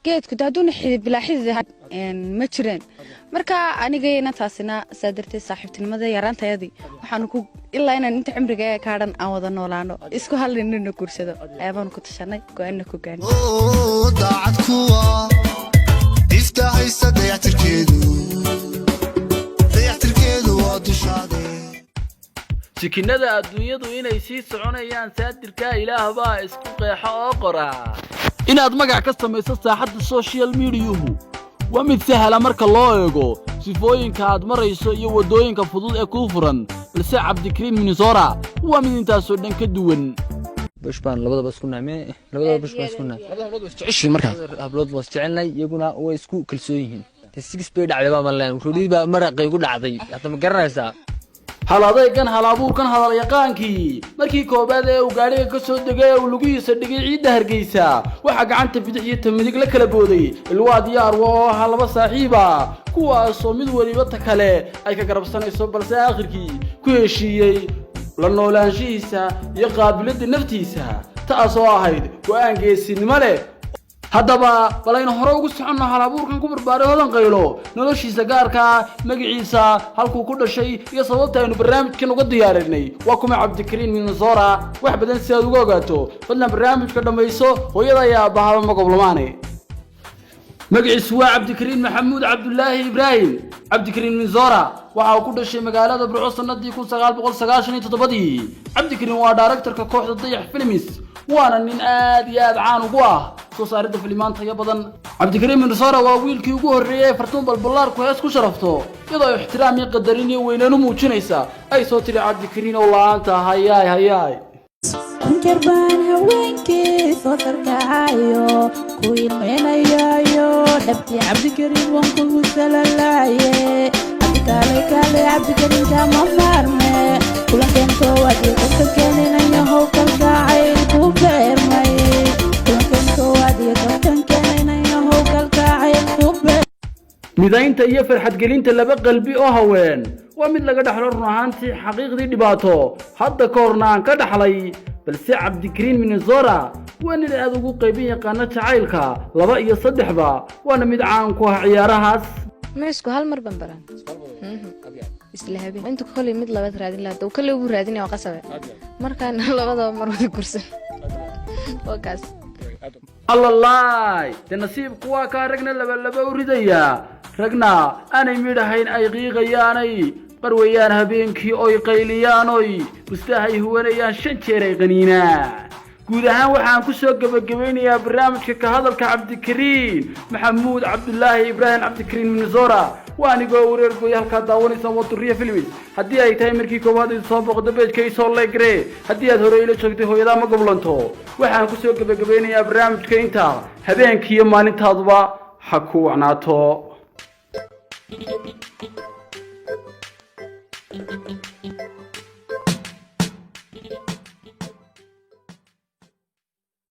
geed ku daaduna xidid bilaa xidid ma jireen marka anigayna taasina saadartay saaxiibtinimada yaraantayadii waxaan ku ilaa inaan inta cimriga ka dhan aan wada noolaano isku halnina guursado ayaan ku tashanay go'aanna ku gaanay daacad kuwa ifta haysta dayactirkeedu waa dushaade sikinada adduunyadu inay sii soconayaan saadirka ilaah baa isku qeexa oo qora inaad magac ka samayso saaxadda social media-hu waa mid sahla marka loo eego sifooyinka aad marayso iyo wadooyinka fudud ee ku furan balse Cabdikariin Minnesota waa mid intaasoo dhan ka duwan bushbaan labadaba isku naamay labadaba bushbaan isku naamay labadaba isjeceshay marka hablood was jecelnay iyaguna way isku kalsoon yihiin six bay dhacday baa maleen ruudiba maraqay ku dhacday hada ma garanaysaa halaadaygan halabuurkan hadal yaqaankii markii koobaad ee uu gaariga ka soo degay oo lugihiisa dhigay ciidda Hargeysa waxa gacanta bidix iyo midig la kala booday ilwaa diyaar oo laba saaxiiba kuwaas oo mid waliba ta kale ay ka garabsanayso balse aakhirkii ku heshiiyay la noolaanshihiisa iyo qaabiladda naftiisa taas oo ahayd go'aan geesinimo leh haddaba balayna hore ugu soconno halabuurkan ku barbaaray hodan qaylo noloshiisa gaarka magaciisa halkuu ku dhashay iyo sababta aynu barnaamijkan uga diyaarinay waa kuma Cabdikariin Minnesota wax badan si aad uga ogaato fadlan barnaamijka dhamayso hooyada ayaa bahaba magablamaane magaciisu waa Cabdikariin Maxamuud Cabdullaahi Ibraahim Cabdikariin Minnesota waxa uu ku dhashay magaalada Burco sanadii 1997 Cabdikariin waa directorka kooxda Dayax Films وانا نين آد عان وقواه soo saarida filimaanta badan Cabdikariin Minnesota waa wiilkii ugu horeeyay fartuun balbalaar ku hees ku sharafto iyadoo ixtiraam iyo qadarin iyo weynaanu muujinaysa ay soo tiri Cabdikariin oo laanta hayay Kurbaan haweenkii soo tarkacayo ku iimaynayo dhabti Cabdikariin waan kugu salaalaaye Cabdikariin kama maarme kulankeento wadii qofka keeninayo howlkalkacay ku beermay midaynta iyo farxad gelinta laba qalbi oo haween waa mid laga dhaxlo run ahaantii xaqiiqdii dhibaato hadda koorna aan ka dhaxlay balse Cabdikariin Minnesota waa nin aad ugu qaybin yaqaana jacaylka 2 iyo 3 ba waana mid caan ku ah ciyaarahaas meesku hal mar banbaran isla habeen inta kulli mid labaad raadin la doo kale ugu raadin oo qasabe markaan labadaba mar wada kursan وكاس الله تنصيب قوا كارجنا لبلبة ورديا رجنا أنا ميرهين أي غيغياني برويان هبينكي أي قيليانوي مستحي هو ريان شنشيري غنينا guudahaan waxaan ku soo gabagabeynayaa barnaamijka ka hadalka Cabdikariin Maxamuud Cabdullaahi Ibraahim Cabdikariin Minnesota waanigoo wareer gooy halka daawanaysa waduriya filmis hadii ay tahay markii koowaad ee soo boqdo beejkay soo leegre hadii aad hore ila joogtay hooyada ma goblanto waxaan ku soo gabagabeynayaa barnaamijka inta habeenkii iyo maalintaaduba ha ku wacnaato